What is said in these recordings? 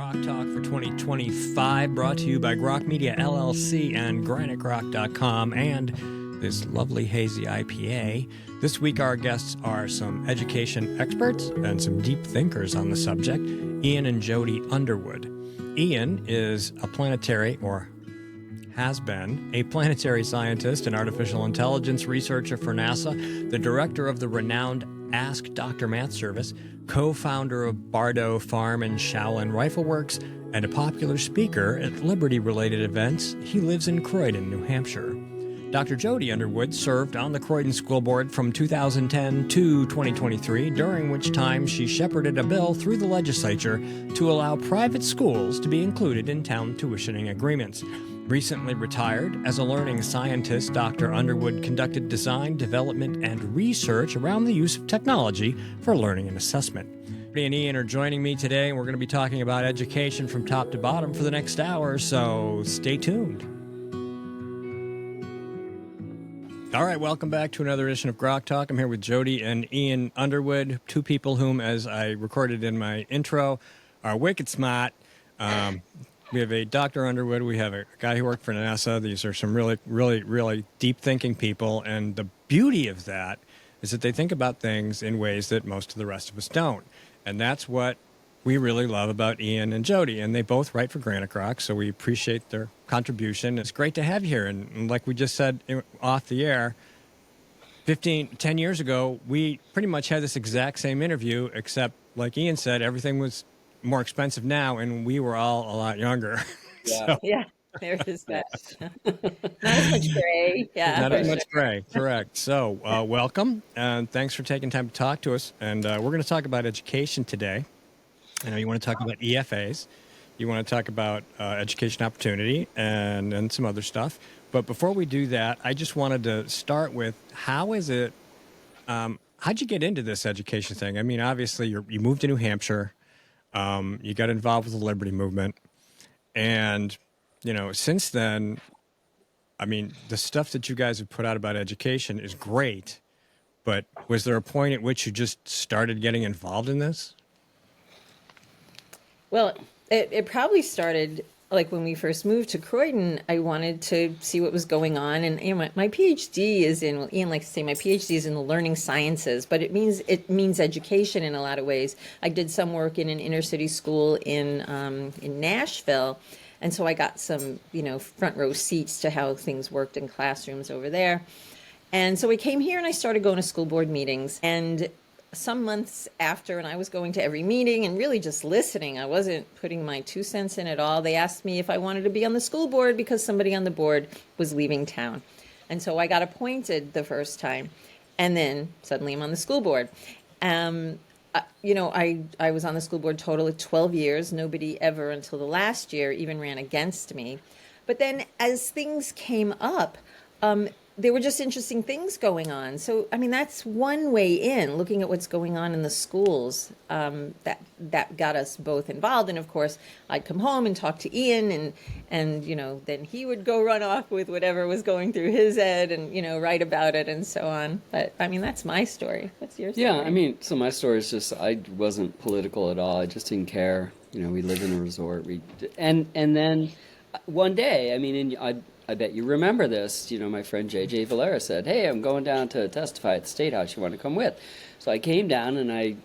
Grok Talk for 2025, brought to you by Grok Media LLC and GraniteGrok.com and this lovely hazy IPA. This week our guests are some education experts and some deep thinkers on the subject, Ian and Jody Underwood. Ian is a planetary, or has been, a planetary scientist and artificial intelligence researcher for NASA, the director of the renowned Ask Dr. Math service, co-founder of Bardo Farm and Shaolin Rifle Works, and a popular speaker at Liberty-related events. He lives in Croydon, New Hampshire. Dr. Jody Underwood served on the Croydon School Board from 2010 to 2023, during which time she shepherded a bill through the legislature to allow private schools to be included in town tuitioning agreements. Recently retired as a learning scientist, Dr. Underwood conducted design, development, and research around the use of technology for learning and assessment. Jody and Ian are joining me today, and we're going to be talking about education from top to bottom for the next hour, so stay tuned. All right, welcome back to another edition of Grok Talk. I'm here with Jody and Ian Underwood, two people whom, as I recorded in my intro, are wicked smart. We have a Dr. Underwood. We have a guy who worked for NASA. These are some really deep thinking people. And the beauty of that is that they think about things in ways that most of the rest of us don't. And that's what we really love about Ian and Jody. And they both write for GrokTALK, so we appreciate their contribution. It's great to have you here. And like we just said off the air, 10 years ago, we pretty much had this exact same interview, except like Ian said, everything was more expensive now, and we were all a lot younger. Yeah, yeah, there is that. Not as much gray. Yeah, not as much gray. Correct. So, welcome, and thanks for taking time to talk to us. And we're going to talk about education today. I know you want to talk about EFAs. You want to talk about education opportunity and some other stuff. But before we do that, I just wanted to start with how is it? How'd you get into this education thing? I mean, obviously, you moved to New Hampshire. You got involved with the Liberty movement, and, since then, I mean, the stuff that you guys have put out about education is great, but was there a point at which you just started getting involved in this? Well, it probably started like when we first moved to Croydon. I wanted to see what was going on, and my PhD is in, Ian likes to say, my PhD is in the learning sciences, but it means education in a lot of ways. I did some work in an inner city school in Nashville, and so I got some front row seats to how things worked in classrooms over there. And so we came here, and I started going to school board meetings, and some months after, and I was going to every meeting and really just listening. I wasn't putting my 2 cents in at all. They asked me if I wanted to be on the school board because somebody on the board was leaving town. And so I got appointed the first time, and then suddenly I'm on the school board. I was on the school board total of 12 years. Nobody ever until the last year even ran against me. But then as things came up, there were just interesting things going on. So, I mean, that's one way in, looking at what's going on in the schools, that got us both involved. And of course, I'd come home and talk to Ian, and then he would go run off with whatever was going through his head and, write about it and so on. But, I mean, that's my story. What's your story? Yeah, I mean, so my story is just, I wasn't political at all. I just didn't care. We live in a resort. And then one day, I mean, I bet you remember this. My friend J.J. Valera said, "Hey, I'm going down to testify at the State House. You want to come with?" So I came down and I,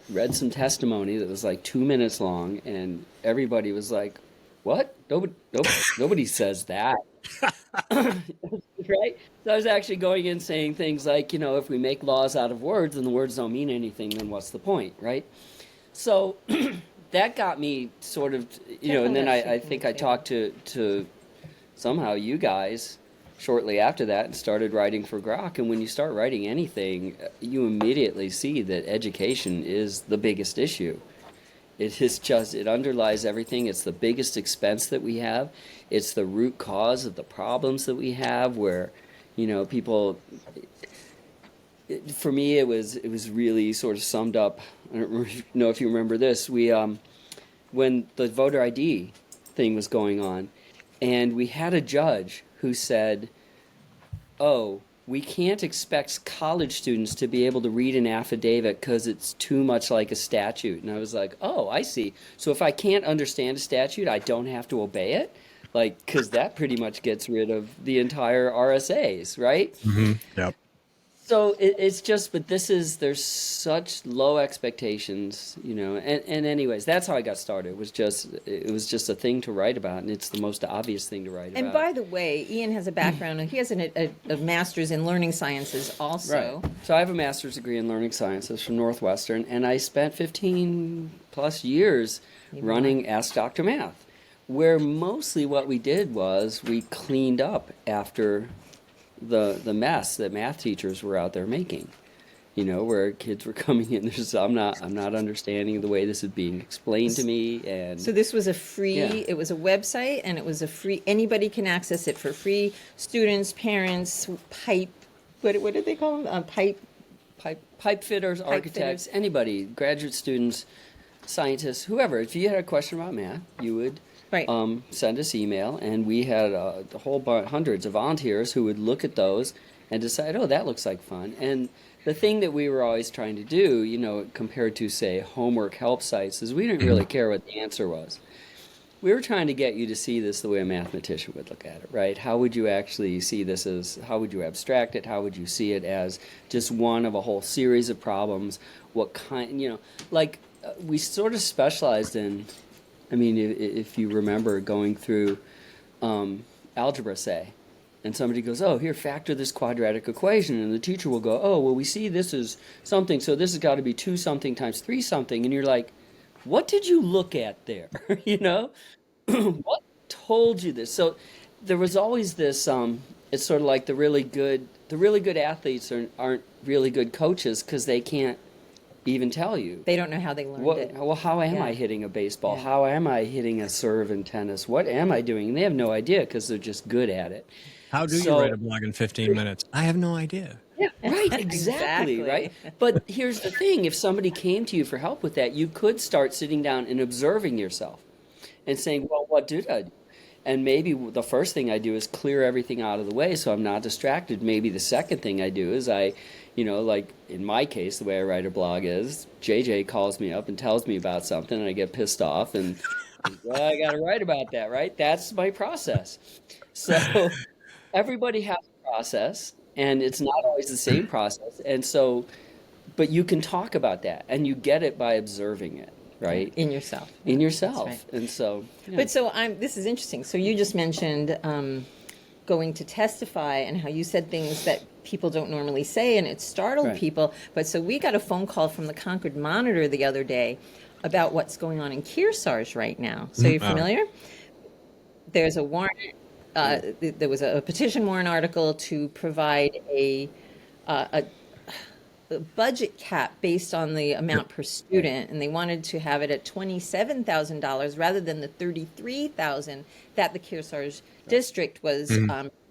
read some testimony that was like 2 minutes long, and everybody was like, "What? Nobody says that." Right? So I was actually going in saying things like, if we make laws out of words and the words don't mean anything, then what's the point, right? So that got me sort of, and then I think I talked to somehow you guys shortly after that and started writing for Grok. And when you start writing anything, you immediately see that education is the biggest issue. It underlies everything. It's the biggest expense that we have. It's the root cause of the problems that we have, where, people, for me, it was really sort of summed up. I don't know if you remember this. We, when the voter ID thing was going on, and we had a judge who said, "Oh, we can't expect college students to be able to read an affidavit because it's too much like a statute. And I was like, oh, I see. So if I can't understand a statute, I don't have to obey it? Like, because that pretty much gets rid of the entire RSAs, right? Yep. So it's just, but there's such low expectations, and anyways, that's how I got started. It was just a thing to write about, and it's the most obvious thing to write about. And by the way, Ian has a background, he has a master's in learning sciences also. Right. So I have a master's degree in learning sciences from Northwestern, and I spent 15 plus years running Ask Dr. Math, where mostly what we did was we cleaned up after the mess that math teachers were out there making, where kids were coming in. I'm not understanding the way this is being explained to me. And so this was a free, it was a website, and it was a free, anybody can access it for free. Students, parents, what did they call them? Pipe fitters, architects, anybody, graduate students, scientists, whoever. If you had a question about math, you would send us email, and we had a whole bunch, hundreds of volunteers who would look at those and decide, oh, that looks like fun. And the thing that we were always trying to do, compared to, say, homework help sites, is we didn't really care what the answer was. We were trying to get you to see this the way a mathematician would look at it, right? How would you actually see this how would you abstract it? How would you see it as just one of a whole series of problems? What kind, we sort of specialized in, if you remember going through algebra, say, and somebody goes, oh, here, factor this quadratic equation, and the teacher will go, oh, well, we see this is something, so this has got to be 2 something times 3 something, and you're like, what did you look at there? What told you this? So there was always this, it's sort of like the really good athletes aren't really good coaches because they can't even tell you. They don't know how they learned it. Well, how am I hitting a baseball? Yeah. How am I hitting a serve in tennis? What am I doing? And they have no idea because they're just good at it. How do you write a blog in 15 minutes? I have no idea. Yeah, right, exactly, right? But here's the thing. If somebody came to you for help with that, you could start sitting down and observing yourself and saying, well, what did I do? And maybe the first thing I do is clear everything out of the way so I'm not distracted. Maybe the second thing I do is like in my case, the way I write a blog is JJ calls me up and tells me about something and I get pissed off and, well, I got to write about that, right? That's my process. So everybody has a process and it's not always the same process. And so, but you can talk about that and you get it by observing it. Right? In yourself. In yourself. Right. And so, But so this is interesting. So you just mentioned going to testify and how you said things that people don't normally say, and it startled people. But so we got a phone call from the Concord Monitor the other day about what's going on in Kearsarge right now. So you're familiar? There's a warrant. There was a petition warrant article to provide a budget cap based on the amount per student, and they wanted to have it at $27,000 rather than the $33,000 that the Kearsarge district was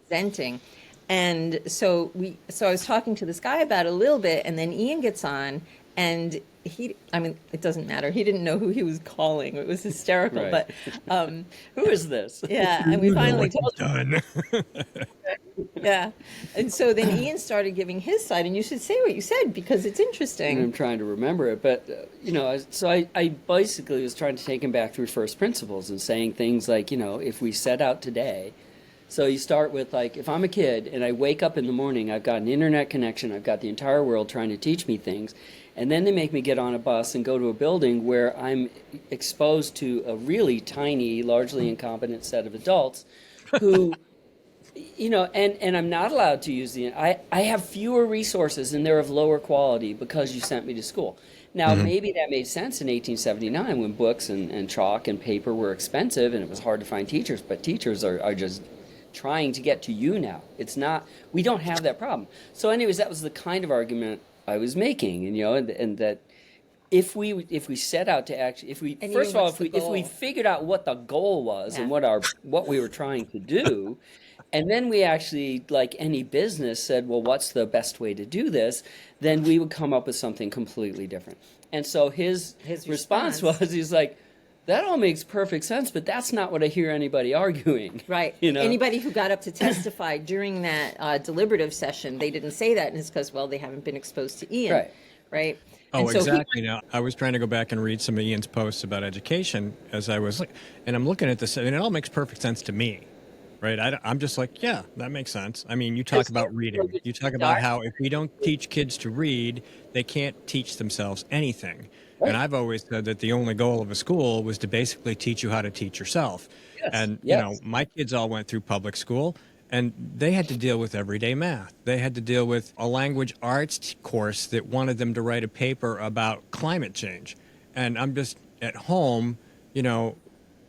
presenting. And so I was talking to this guy about it a little bit, and then Ian gets on, and it doesn't matter. He didn't know who he was calling. It was hysterical. Right. But who is this? Yeah, and we finally told him. Yeah. And so then Ian started giving his side, and you should say what you said because it's interesting. And I'm trying to remember it, but so I basically was trying to take him back through first principles and saying things like, if we set out today. So you start with, like, if I'm a kid and I wake up in the morning, I've got an internet connection, I've got the entire world trying to teach me things, and then they make me get on a bus and go to a building where I'm exposed to a really tiny, largely incompetent set of adults who, and I'm not allowed to use I have fewer resources and they're of lower quality because you sent me to school. Now, maybe that made sense in 1879 when books and chalk and paper were expensive and it was hard to find teachers, but teachers are just trying to get to you now. It's not, we don't have that problem. So anyways, that was the kind of argument I was making, and that if we set out to actually, if we figured out what the goal was and what we were trying to do, and then we actually, like any business, said, well, what's the best way to do this? Then we would come up with something completely different. And so his response was, he's like, that all makes perfect sense, but that's not what I hear anybody arguing. Right. You know? Anybody who got up to testify during that deliberative session, they didn't say that, and it's because, well, they haven't been exposed to Ian. Right. Right. Oh, And so exactly. Now, I was trying to go back and read some of Ian's posts about education as I was, and I'm looking at this, and it all makes perfect sense to me, right? I'm just like, yeah, that makes sense. I mean, you talk about reading. You talk about how if we don't teach kids to read, they can't teach themselves anything. Right. And I've always said that the only goal of a school was to basically teach you how to teach yourself. Yes. And, Yes. you know, my kids all went through public school. And they had to deal with everyday math. They had to deal with a language arts course that wanted them to write a paper about climate change. And I'm just at home, you know,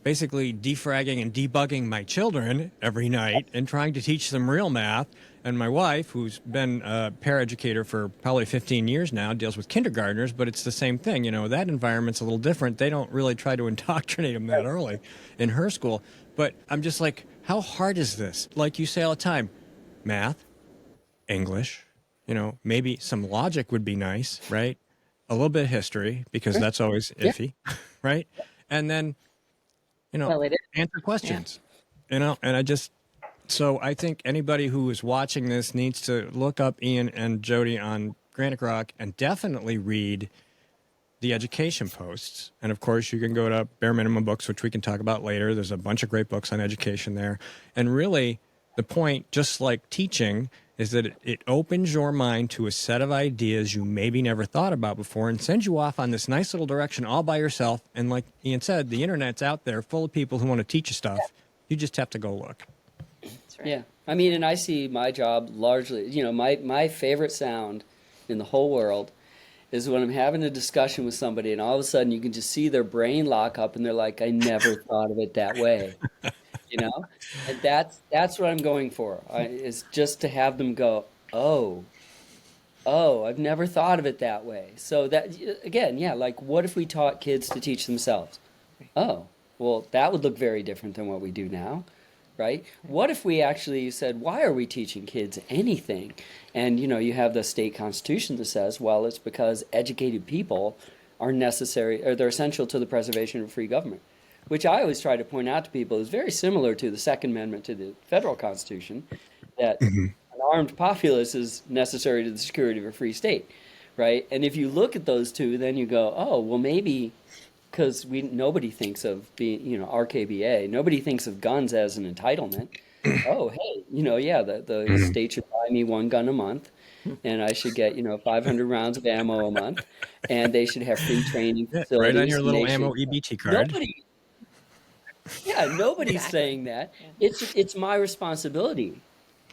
basically defragging and debugging my children every night and trying to teach them real math. And my wife, who's been a paraeducator for probably 15 years now, deals with kindergartners, but it's the same thing. You know, that environment's a little different. They don't really try to indoctrinate them that early in her school. But I'm just like, how hard is this? Like you say all the time, math, English, you know, maybe some logic would be nice, right? A little bit of history, because that's always iffy, right? And then, you know, Well, it is. answer questions, you know, and so I think anybody who is watching this needs to look up Ian and Jody on Granite Rock and definitely read the education posts. And of course, you can go to Bare Minimum Books, which we can talk about later. There's a bunch of great books on education there. And really, the point, just like teaching, is that it opens your mind to a set of ideas you maybe never thought about before and sends you off on this nice little direction all by yourself. And like Ian said, the internet's out there full of people who want to teach you stuff. You just have to go look. That's right. Yeah. I mean, and I see my job largely, you know, my favorite sound in the whole world is when I'm having a discussion with somebody and all of a sudden you can just see their brain lock up and they're like, I never thought of it that way. You know? And that's what I'm going for. Is just to have them go, oh, I've never thought of it that way. So that, again, yeah, like what if we taught kids to teach themselves? Oh, well, that would look very different than what we do now. Right? What if we actually said, why are we teaching kids anything? And, you know, you have the state constitution that says, well, it's because educated people are necessary, or they're essential to the preservation of free government, which I always try to point out to people is very similar to the Second Amendment to the federal constitution, that an armed populace is necessary to the security of a free state, right? And if you look at those two, then you go, oh, well, maybe... Because nobody thinks of being, you know, RKBA, nobody thinks of guns as an entitlement. Oh, hey, you know, yeah, the state should buy me one gun a month, and I should get, you know, 500 rounds of ammo a month, and they should have free training facilities. Right on your little ammo EBT card. Nobody's saying that. It's my responsibility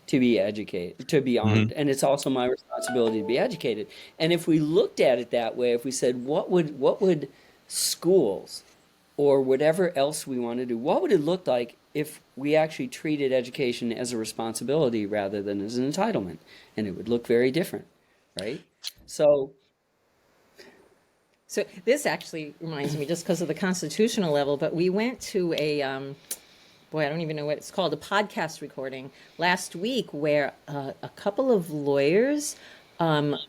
to be educated, to be armed, and it's also my responsibility to be educated. And if we looked at it that way, if we said, what would schools or whatever else we want to do, what would it look like if we actually treated education as a responsibility rather than as an entitlement? And it would look very different, right? So this actually reminds me, just because of the constitutional level, but we went to a, I don't even know what it's called, a podcast recording last week where a couple of lawyers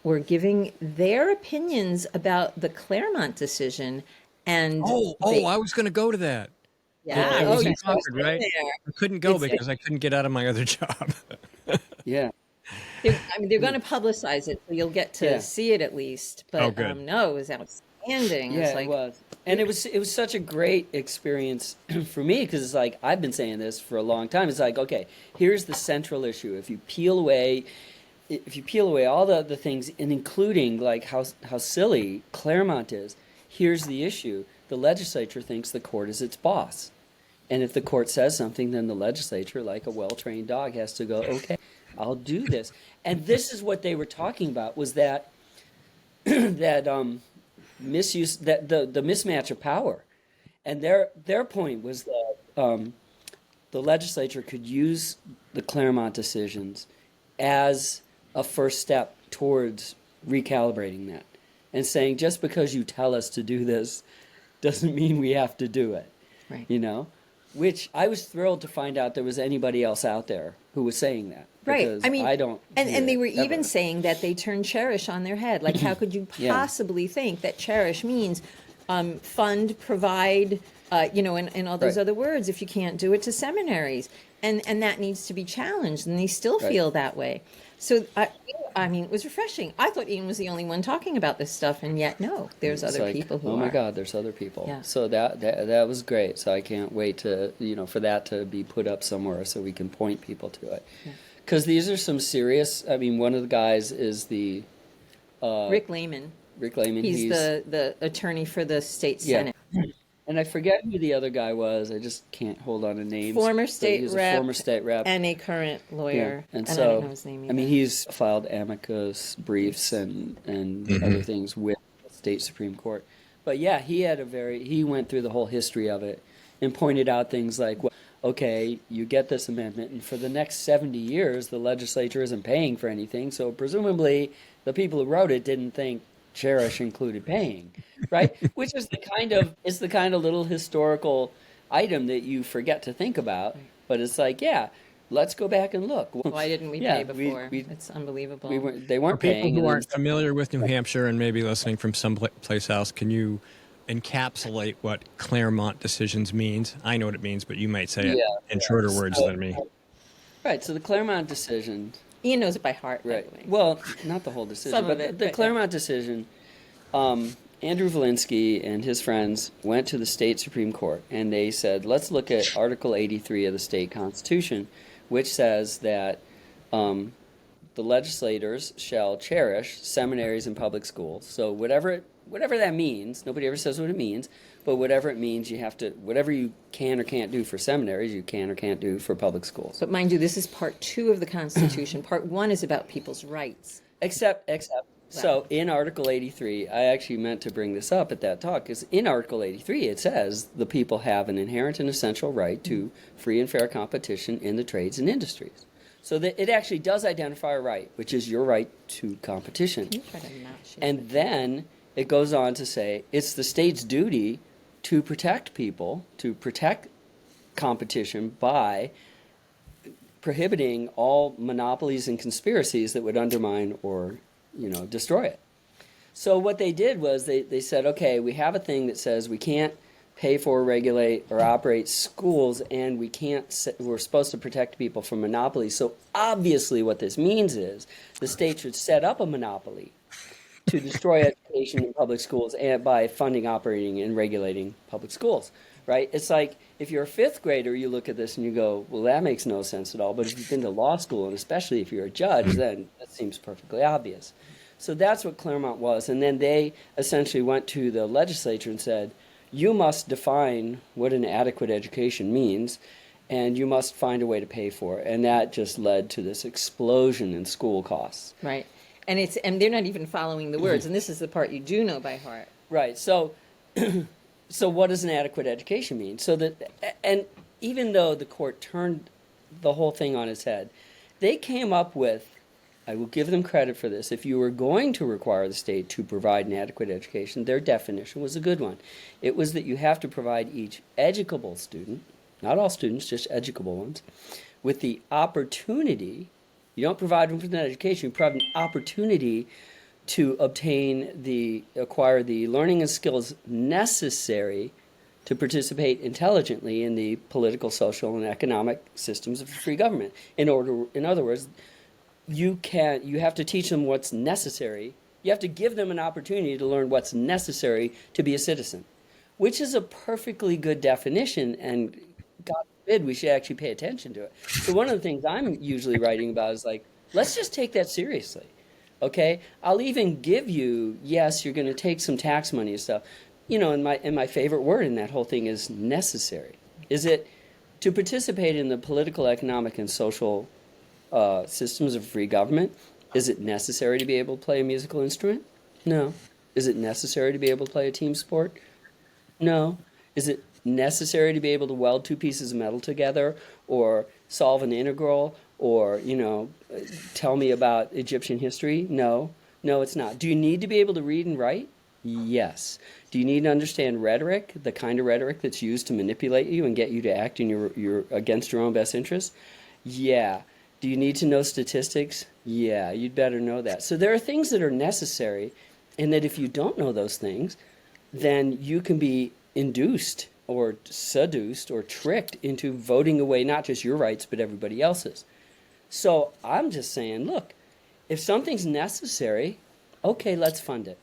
were giving their opinions about the Claremont decision. And I was going to go to that. Yeah. It was in you're Concord, supposed to right? be there. I couldn't go because I couldn't get out of my other job. yeah. They're going to publicize it, so you'll get to see it at least. But good. No, it was outstanding. Yeah, it was. And it was such a great experience for me because it's like, I've been saying this for a long time. It's like, okay, here's the central issue. If you peel away all the things, and including like how silly Claremont is, here's the issue. The legislature thinks the court is its boss. And if the court says something, then the legislature, like a well-trained dog, has to go, okay, I'll do this. And this is what they were talking about, was that misuse, that the mismatch of power. And their point was that the legislature could use the Claremont decisions as a first step towards recalibrating that and saying, just because you tell us to do this doesn't mean we have to do it. Right. You know, which I was thrilled to find out there was anybody else out there who was saying that. Right. Because I mean, I don't. And they were ever. even saying that they turned cherish on their head. Like, how could you possibly think that cherish means fund, provide, And all those Right. other words, if you can't do it to seminaries. And that needs to be challenged, and they still Right. feel that way. So, I mean, it was refreshing. I thought Ian was the only one talking about this stuff, and yet, no, there's It's other like, people who oh are. my God, there's other people. Yeah. So that was great. So I can't wait to, for that to be put up somewhere so we can point people to it. Because these are some serious, I mean, one of the guys is the... Rick Lehman. Rick Lehman. He's the attorney for the state Yeah. senate. And I forget who the other guy was. I just can't hold on to names. Former But state he was rep. a former state rep. And a current lawyer. And I so, don't know his name either. I mean, he's filed amicus briefs and other things with the state Supreme Court. But yeah, he went through the whole history of it and pointed out things like, well, okay, you get this amendment, and for the next 70 years, the legislature isn't paying for anything, so presumably the people who wrote it didn't think cherish included paying, right? Which is the kind of little historical item that you forget to think about, but it's like, yeah, let's go back and look. Why didn't we Yeah, pay before? It's unbelievable. They weren't For people paying. who and aren't familiar with New Hampshire and maybe listening from someplace else, can you encapsulate what Claremont decisions means? I know what it means, but you might say it in shorter words than me. Right, so the Claremont decision... Ian knows it by heart, by Right. the way. Well, not the whole decision, Some but of it, the but Claremont decision, Andrew Valinsky and his friends went to the state Supreme Court, and they said, let's look at Article 83 of the state constitution, which says that the legislators shall cherish seminaries and public schools. So whatever that means, nobody ever says what it means, but whatever it means, you have to, whatever you can or can't do for seminaries, you can or can't do for public schools. But mind you, this is part 2 of the Constitution. Part 1 is about people's rights. Except, so in Article 83, I actually meant to bring this up at that talk, because in Article 83 it says the people have an inherent and essential right to free and fair competition in the trades and industries. So that it actually does identify a right, which is your right to competition. Can you try to match it? And then it goes on to say it's the state's duty to protect people, to protect competition by prohibiting all monopolies and conspiracies that would undermine or, destroy it. So what they did was they said, okay, we have a thing that says we can't pay for, regulate, or operate schools, and we're supposed to protect people from monopolies. So obviously what this means is the state should set up a monopoly to destroy education in public schools and by funding, operating, and regulating public schools, right? It's like if you're a 5th grader, you look at this and you go, well, that makes no sense at all. But if you've been to law school, and especially if you're a judge, then that seems perfectly obvious. So that's what Claremont was. And then they essentially went to the legislature and said, you must define what an adequate education means, and you must find a way to pay for it. And that just led to this explosion in school costs. Right. And they're not even following the words, and this is the part you do know by heart. Right. So what does an adequate education mean? And even though the court turned the whole thing on its head, they came up with, I will give them credit for this, if you were going to require the state to provide an adequate education, their definition was a good one. It was that you have to provide each educable student, not all students, just educable ones, with the opportunity. You don't provide them with an education, you provide an opportunity to acquire the learning and skills necessary to participate intelligently in the political, social, and economic systems of free government. In other words, you have to teach them what's necessary. You have to give them an opportunity to learn what's necessary to be a citizen, which is a perfectly good definition, and God forbid we should actually pay attention to it. So one of the things I'm usually writing about is like, let's just take that seriously, okay? I'll even give you, yes, you're going to take some tax money and stuff. And my favorite word in that whole thing is necessary. Is it to participate in the political, economic, and social systems of free government? Is it necessary to be able to play a musical instrument? No. Is it necessary to be able to play a team sport? No. Is it necessary to be able to weld 2 pieces of metal together or solve an integral or, tell me about Egyptian history? No. No, it's not. Do you need to be able to read and write? Yes. Do you need to understand rhetoric, the kind of rhetoric that's used to manipulate you and get you to act in your against your own best interests? Yeah. Do you need to know statistics? Yeah, you'd better know that. So there are things that are necessary, and that if you don't know those things, then you can be induced or seduced or tricked into voting away not just your rights, but everybody else's. So I'm just saying, look, if something's necessary, okay, let's fund it.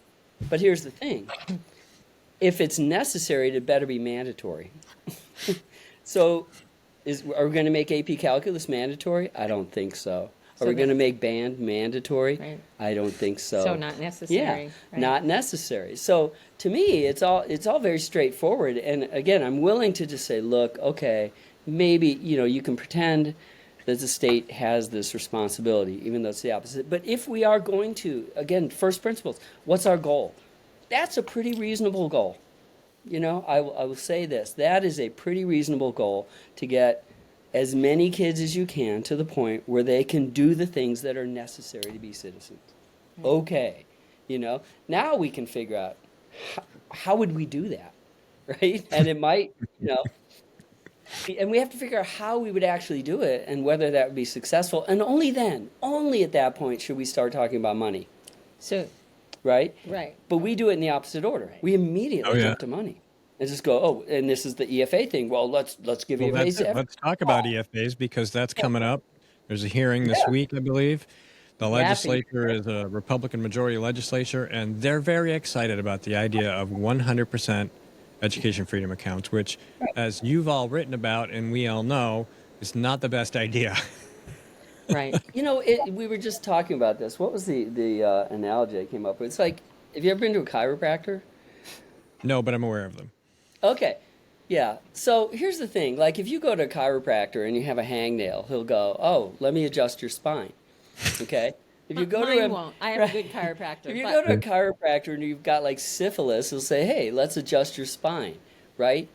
But here's the thing. If it's necessary, it better be mandatory. So are we going to make AP Calculus mandatory? I don't think so. Are we going to make band mandatory? Right. I don't think so. So not necessary. Yeah, right? not necessary. So to me, it's all very straightforward. And again, I'm willing to just say, look, okay, maybe you can pretend that the state has this responsibility, even though it's the opposite. But if we are going to, again, first principles, what's our goal? That's a pretty reasonable goal. I will say this. That is a pretty reasonable goal, to get as many kids as you can to the point where they can do the things that are necessary to be citizens. Okay. Now we can figure out how would we do that, right? And it might, and we have to figure out how we would actually do it and whether that would be successful. And only then, only at that point, should we start talking about money. So, right? right. But we do it in the opposite order. We immediately jump to money and just go, and this is the EFA thing. Well, let's give EFAs. Let's talk about EFAs, because that's coming up. There's a hearing this week, I believe. The legislature is a Republican majority legislature, and they're very excited about the idea of 100% education freedom accounts, which, as you've all written about and we all know, is not the best idea. Right. We were just talking about this. What was the analogy I came up with? It's like, have you ever been to a chiropractor? No, but I'm aware of them. Okay. Yeah. So here's the thing. Like, if you go to a chiropractor and you have a hangnail, he'll go, oh, let me adjust your spine. Okay? If you go Mine won't. I have a good chiropractor. If you go to a chiropractor and you've got like syphilis, he'll say, hey, let's adjust your spine. Right?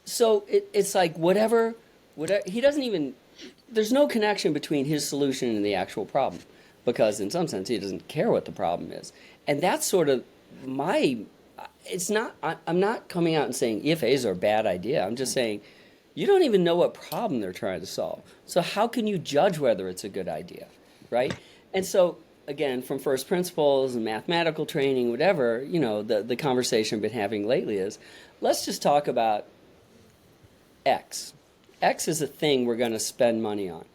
So it's like whatever, he doesn't even, there's no connection between his solution and the actual problem, because in some sense he doesn't care what the problem is. And that's sort of I'm not coming out and saying EFAs are a bad idea. I'm just saying you don't even know what problem they're trying to solve. So how can you judge whether it's a good idea, right? And so, again, from first principles and mathematical training, whatever, the conversation I've been having lately is, let's just talk about X. X is a thing we're going to spend money on.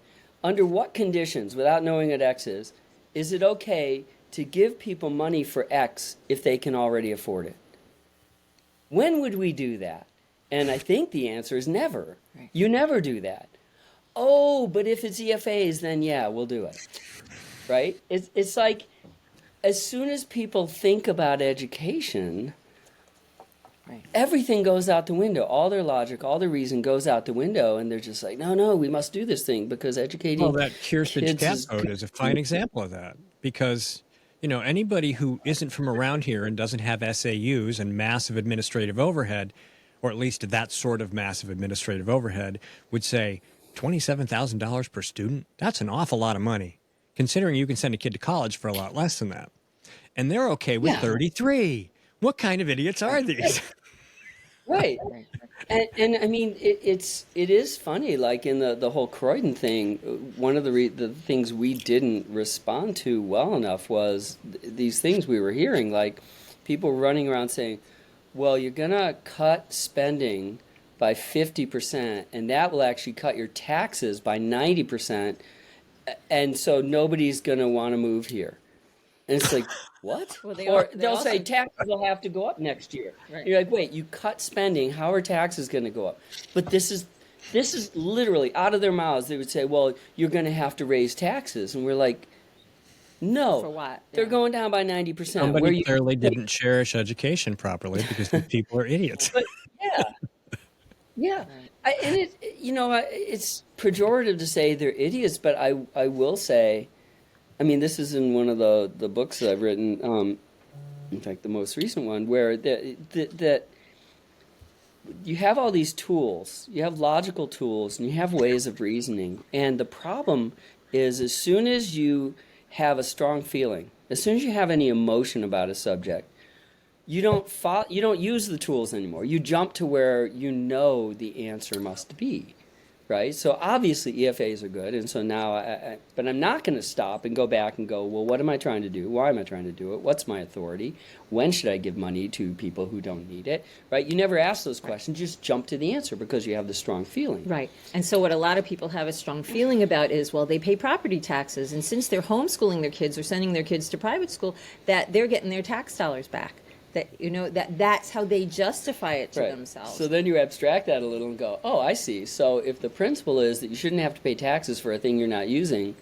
Under what conditions, without knowing what X is it okay to give people money for X if they can already afford it? When would we do that? And I think the answer is never. Right. You never do that. Oh, but if it's EFAs, then yeah, we'll do it. Right? It's like, as soon as people think about education, everything goes out the window. All their logic, all their reason goes out the window, and they're just like, no, we must do this thing because educating Well, that Kirsten cat code is a fine example of that, because anybody who isn't from around here and doesn't have SAUs and massive administrative overhead, or at least that sort of massive administrative overhead, would say $27,000 per student. That's an awful lot of money, considering you can send a kid to college for a lot less than that. And they're okay with 33. What kind of idiots are these? Right. And I mean, it is funny, like in the whole Croydon thing, one of the things we didn't respond to well enough was these things we were hearing, like people running around saying, well, you're going to cut spending by 50%, and that will actually cut your taxes by 90%, and so nobody's going to want to move here. And it's like, what? Well, they'll say taxes will have to go up next year. Right. You're like, wait, you cut spending, how are taxes going to go up? But this is literally out of their mouths. They would say, well, you're going to have to raise taxes. And we're like, no. For what? They're going down by 90%. Somebody clearly didn't cherish education properly, because these people are idiots. But, yeah. And it's pejorative to say they're idiots, but I will say, I mean, this is in one of the books that I've written, in fact, the most recent one, where that you have all these tools, you have logical tools, and you have ways of reasoning. And the problem is, as soon as you have a strong feeling, as soon as you have any emotion about a subject, you don't use the tools anymore. You jump to where you know the answer must be, right? So obviously EFAs are good, and so now, but I'm not going to stop and go back and go, well, what am I trying to do? Why am I trying to do it? What's my authority? When should I give money to people who don't need it, right? You never ask those questions, just jump to the answer because you have the strong feeling. Right. And so what a lot of people have a strong feeling about is, well, they pay property taxes, and since they're homeschooling their kids or sending their kids to private school, that they're getting their tax dollars back. That, that's how they justify it to themselves. So then you abstract that a little and go, oh, I see. So if the principle is that you shouldn't have to pay taxes for a thing you're not using,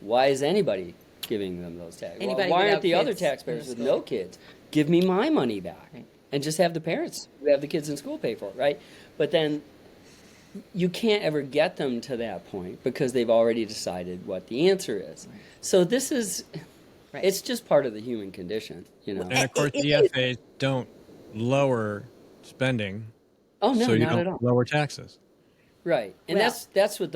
why is anybody giving them those taxes? Well, why aren't the other taxpayers with no kids? Give me my money back. Right. And just have the parents who have the kids in school pay for it, right? But then you can't ever get them to that point because they've already decided what the answer is. Right. So this is... Right. It's just part of the human condition, And of course, EFAs don't lower spending. Oh no, so you not don't at all. Lower taxes. Right, and that's what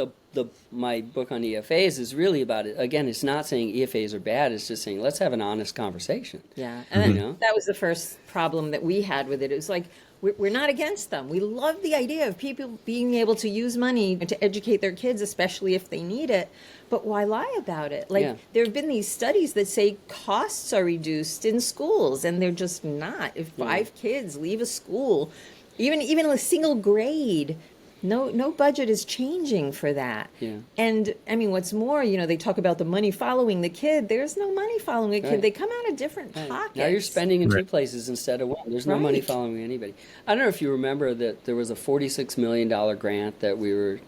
my book on EFAs is really about. It again, it's not saying EFAs are bad. It's just saying let's have an honest conversation. Yeah, and that was the first problem that we had with it. It was like, we're not against them. We love the idea of people being able to use money to educate their kids, especially if they need it. But why lie about it? There have been these studies that say costs are reduced in schools, and they're just not. If 5 kids leave a school, even a single grade, no budget is changing for that. Yeah. And I mean, what's more, they talk about the money following the kid. There's no money following a kid. Right. They come out of different pockets. Now you're spending in 2 places instead of 1. There's no money following anybody. I don't know if you remember that there was a $46 million grant that we were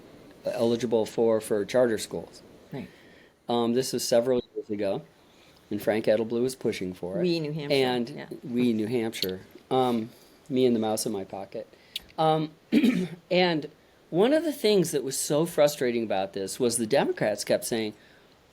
eligible for charter schools. Right. This was several years ago, and Frank Edelblue was pushing for it. We, New Hampshire. And we, New Hampshire. Me and the mouse in my pocket. And one of the things that was so frustrating about this was the Democrats kept saying,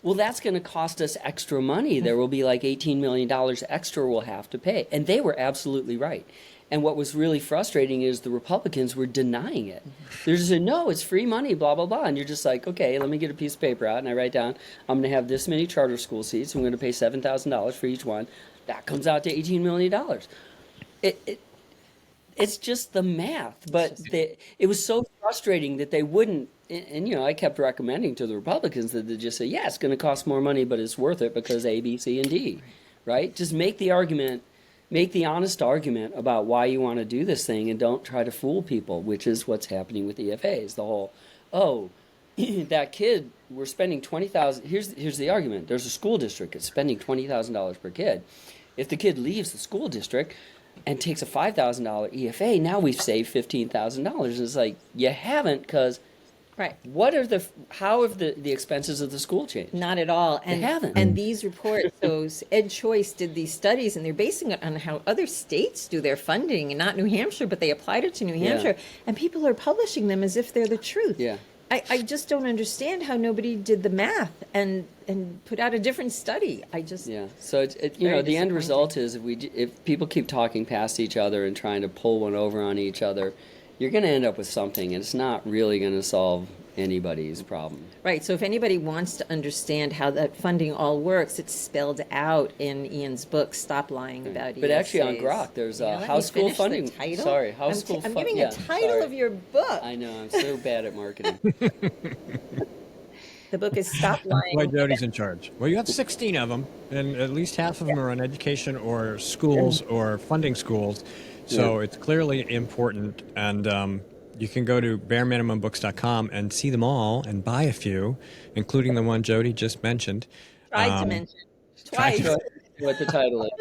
well, that's going to cost us extra money. There will be like $18 million extra we'll have to pay. And they were absolutely right. And what was really frustrating is the Republicans were denying it. They're just saying, no, it's free money, blah, blah, blah. And you're just like, okay, let me get a piece of paper out. And I write down, I'm going to have this many charter school seats. I'm going to pay $7,000 for each one. That comes out to $18 million. It's just the math, but it was so frustrating that they wouldn't, and I kept recommending to the Republicans that they just say, yeah, it's going to cost more money, but it's worth it because A, B, C, and D, right? Just make the honest argument about why you want to do this thing and don't try to fool people, which is what's happening with EFAs. The whole, that kid, we're spending $20,000. Here's the argument. There's a school district that's spending $20,000 per kid. If the kid leaves the school district and takes a $5,000 EFA, now we've saved $15,000. It's like, you haven't, because how have the expenses of the school changed? Not at all. And they haven't. And these reports, those Ed Choice did these studies, and they're basing it on how other states do their funding, and not New Hampshire, but they applied it to New Hampshire, and people are publishing them as if they're the truth. Yeah. I just don't understand how nobody did the math and put out a different study. So the end result is if people keep talking past each other and trying to pull one over on each other, you're going to end up with something, and it's not really going to solve anybody's problem. Right. So if anybody wants to understand how that funding all works, it's spelled out in Ian's book, Stop Lying About EFAs. But actually on Grok, there's House School Funding. Sorry, House School Funding. I'm giving a title of your book. I know, I'm so bad at marketing. The book is Stop Lying. Why Jody's in charge. Well, you have 16 of them, and at least half of them are on education or schools or funding schools. So it's clearly important, and you can go to bareminimumbooks.com and see them all and buy a few, including the one Jody just mentioned. Tried to mention. Twice. What the title is.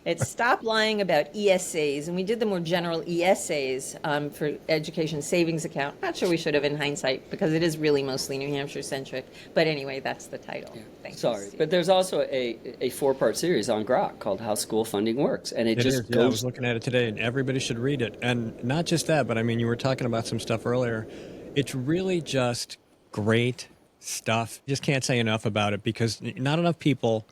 It's Stop Lying About ESAs, and we did the more general ESAs for Education Savings Account. Not sure we should have in hindsight, because it is really mostly New Hampshire-centric. But anyway, that's the title. Yeah. Thanks. Sorry, but there's also a 4-part series on Grok called How School Funding Works, and it just goes... I was looking at it today, and everybody should read it. And not just that, but I mean, you were talking about some stuff earlier. It's really just great stuff. You just can't say enough about it, because not enough people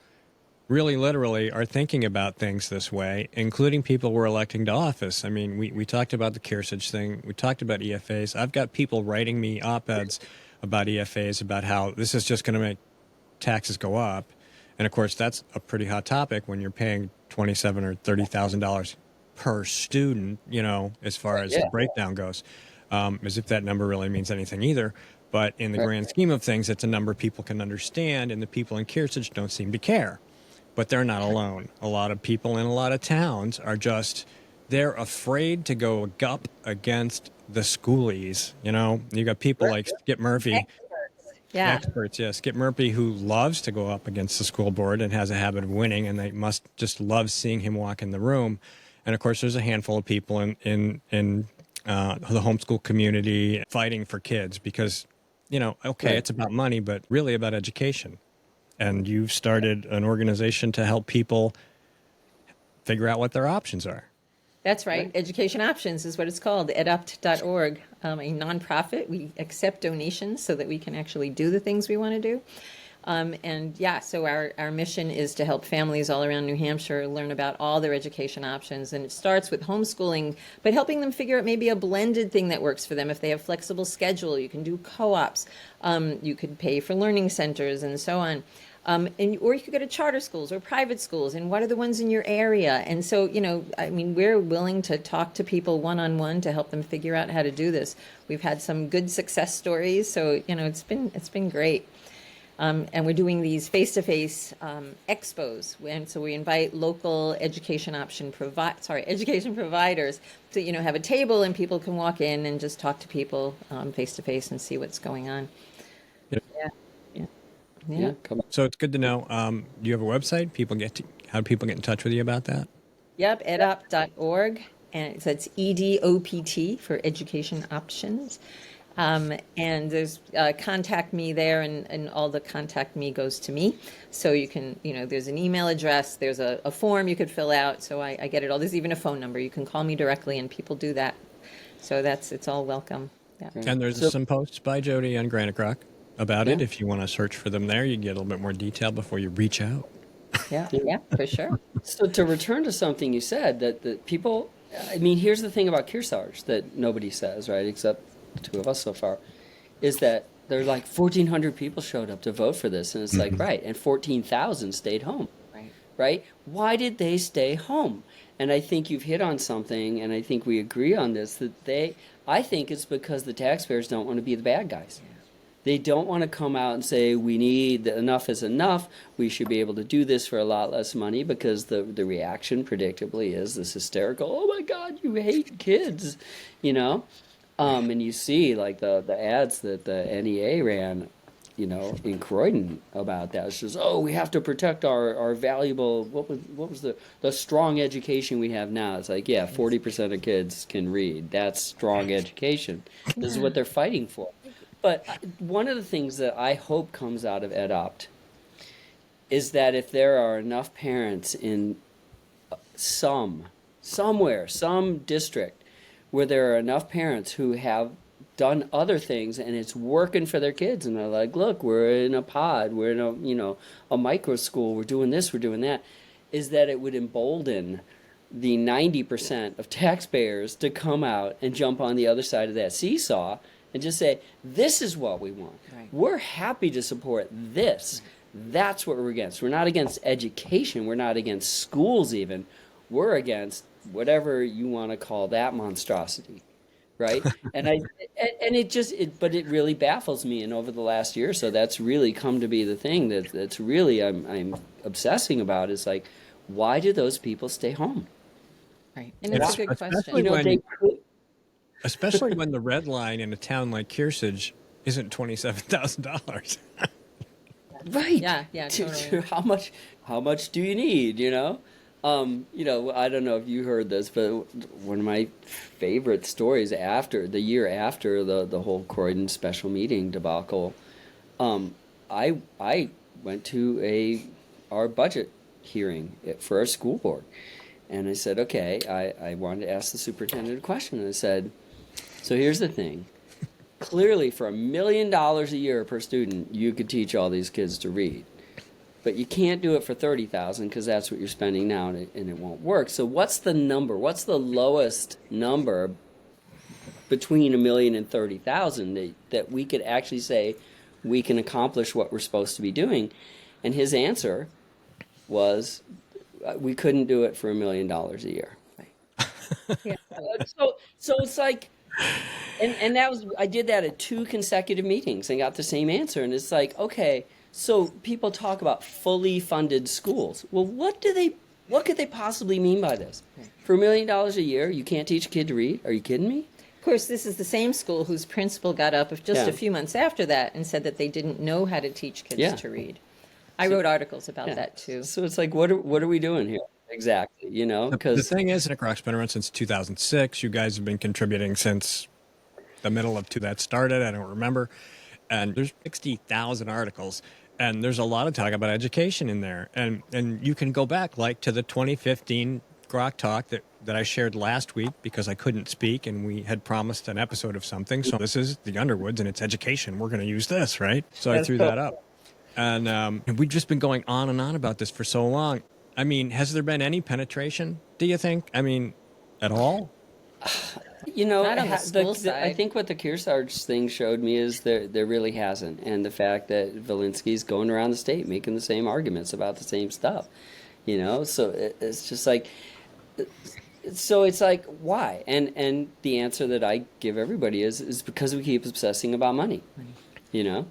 really literally are thinking about things this way, including people we're electing to office. I mean, we talked about the Kearsarge thing. We talked about EFAs. I've got people writing me op-eds about EFAs, about how this is just going to make taxes go up. And, of course, that's a pretty hot topic when you're paying $27,000 or $30,000 per student, as far as the breakdown goes. as if that number really means anything either. But in the grand scheme of things, it's a number people can understand, and the people in Kearsarge don't seem to care. But they're not alone. A lot of people in a lot of towns are they're afraid to go up against the schoolies. You know, you got people like Skip Murphy. Yeah. Experts, yeah. Skip Murphy, who loves to go up against the school board and has a habit of winning, and they must just love seeing him walk in the room. And of course, there's a handful of people in the homeschool community fighting for kids because, you know, okay, it's about money, but really about education. And you've started an organization to help people figure out what their options are. That's right. Education Options is what it's called, edupt.org, a nonprofit. We accept donations so that we can actually do the things we want to do. So our mission is to help families all around New Hampshire learn about all their education options. And it starts with homeschooling, but helping them figure out maybe a blended thing that works for them. If they have flexible schedule, you can do co-ops. You could pay for learning centers and so on. Or you could go to charter schools or private schools, and what are the ones in your area? And so, you know, I mean, we're willing to talk to people one-on-one to help them figure out how to do this. We've had some good success stories, so, you know, it's been great. And we're doing these face-to-face expos, and so we invite local education providers to, you know, have a table, and people can walk in and just talk to people face-to-face and see what's going on. Yeah. So it's good to know. Do you have a website? How do people get in touch with you about that? Yep, edupt.org, and so it's EDOPT for Education Options. And there's contact me there, and all the contact me goes to me. So you can, you know, there's an email address, there's a form you could fill out. So I get it all. There's even a phone number. You can call me directly, and people do that. So it's all welcome. Yeah. And there's some posts by Jody on Granite Rock about it. If you want to search for them there, you get a little bit more detail before you reach out. Yeah, for sure. So to return to something you said, that people, I mean, here's the thing about Kearsarge that nobody says, right, except the two of us so far, is that there are like 1,400 people showed up to vote for this, and it's like, right, and 14,000 stayed home, right? Why did they stay home? And I think you've hit on something, and I think we agree on this, I think it's because the taxpayers don't want to be the bad guys. They don't want to come out and say, we need, enough is enough, we should be able to do this for a lot less money, because the reaction predictably is this hysterical, oh my God, you hate kids, you know? And you see like the ads that the NEA ran, you know, in Croydon about that. It's just, oh, we have to protect our valuable, what was the strong education we have now. It's like, 40% of kids can read. That's strong education. This is what they're fighting for. But one of the things that I hope comes out of EdOpt is that if there are enough parents in some district where there are enough parents who have done other things and it's working for their kids, and they're like, look, we're in a pod, we're in a micro school, we're doing this, we're doing that, is that it would embolden the 90% of taxpayers to come out and jump on the other side of that seesaw and just say, this is what we want. Right. We're happy to support this. That's what we're against. We're not against education. We're not against schools even. We're against whatever you want to call that monstrosity, right? But it really baffles me. And over the last year or so, that's really come to be the thing that's really I'm obsessing about, is like, why do those people stay home? Right, and it's a good question. Especially when the red line in a town like Kearsarge isn't $27,000. Right. Yeah, totally. How much do you need, you know? I don't know if you heard this, but one of my favorite stories the year after the whole Croydon special meeting debacle, I went to our budget hearing for our school board. And I said, okay, I wanted to ask the superintendent a question. And I said, so here's the thing. Clearly, for $1 million a year per student, you could teach all these kids to read. But you can't do it for $30,000 because that's what you're spending now, and it won't work. So what's the number? What's the lowest number between $1 million and $30,000 that we could actually say we can accomplish what we're supposed to be doing? And his answer was, we couldn't do it for $1 million a year. Yeah. So it's like, And that was, I did that at 2 consecutive meetings and got the same answer. And it's like, okay, so people talk about fully funded schools. Well, what could they possibly mean by this? For $1 million a year, you can't teach a kid to read? Are you kidding me? Of course, this is the same school whose principal got up just a few months after that and said that they didn't know how to teach kids to read. I wrote articles about that too. So it's like, what are we doing here? Exactly, you know? The thing is, Nick Rock's been around since 2006. You guys have been contributing since the middle of that started. I don't remember. And there's 60,000 articles. And there's a lot of talk about education in there. And you can go back like to the 2015 GrokTALK that I shared last week because I couldn't speak and we had promised an episode of something. So this is the Underwoods and it's education. We're going to use this, right? So I threw that up. And we've just been going on and on about this for so long. I mean, has there been any penetration, do you think? I mean, at all? You know, Not on the school side. I think what the Kearsarge thing showed me is there really hasn't. And the fact that Valinsky's going around the state making the same arguments about the same stuff, you know? So it's just like, so it's like, why? And the answer that I give everybody is because we keep obsessing about money, you know?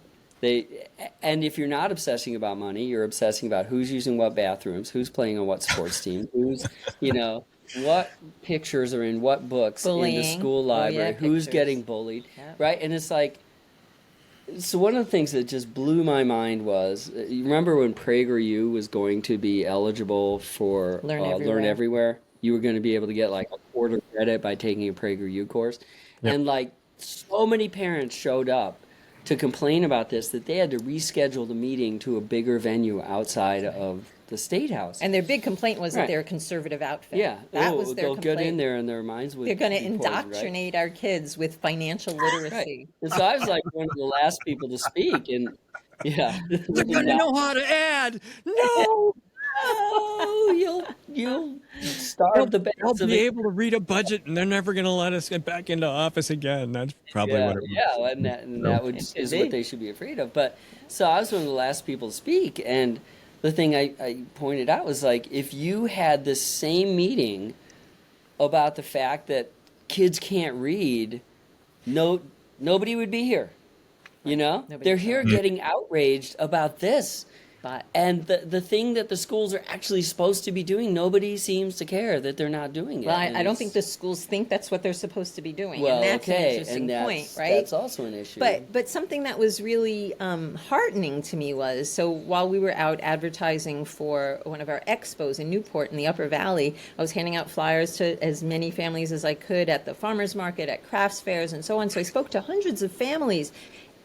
And if you're not obsessing about money, you're obsessing about who's using what bathrooms, who's playing on what sports team, who's, you know, what pictures are in what books Bullying. in the school library, who's Pictures. getting bullied, Yep. right? And it's like, so one of the things that just blew my mind was, you remember when PragerU was going to be eligible for Learn Everywhere? You were going to be able to get like a quarter credit by taking a PragerU course. Yep. And like so many parents showed up to complain about this that they had to reschedule the meeting to a bigger venue outside of the State House. And their big complaint was that Right. they're a conservative outfit. Yeah, That was their they'll complaint. get in there and their minds would They're going to be poisoned, right? indoctrinate our kids with financial literacy. Right. And so I was like one of the last people to speak, and yeah, They're going to know how to add. No! oh, you'll starve the They'll best of be it. able to read a budget and they're never going to let us get back into office again. That's probably what it was. Yeah, and that is what they should be afraid of. But so I was one of the last people to speak, and the thing I pointed out was like, if you had this same meeting about the fact that kids can't read, nobody would be here. You know, they're here getting outraged about this. And the thing that the schools are actually supposed to be doing, nobody seems to care that they're not doing it. Well, And I don't it's- think the schools think that's what they're supposed to be doing. Well, and that's okay, an interesting and point, right? That's also an issue. But something that was really heartening to me was, so while we were out advertising for one of our expos in Newport in the Upper Valley, I was handing out flyers to as many families as I could at the farmers market, at crafts fairs, and so on. So I spoke to hundreds of families.